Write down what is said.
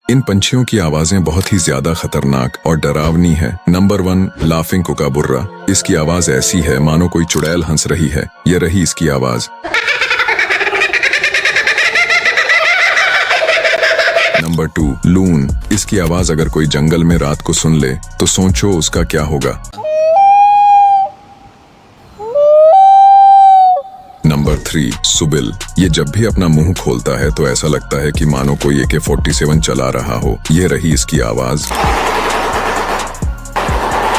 इन पंछियों की आवाजें बहुत ही ज्यादा खतरनाक और डरावनी है। Number 1, laughing kookaburra. इसकी आवाज ऐसी है मानो कोई चुड़ैल हंस रही है। ये रही इसकी आवाज। नंबर 2, लून। इसकी आवाज अगर कोई जंगल में रात को सुन ले तो सोचो उसका क्या होगा। नंबर 3, सुबिल। ये जब भी अपना मुंह खोलता है तो ऐसा लगता है कि मानो कोई AK-47 चला रहा हो। ये रही इसकी आवाज।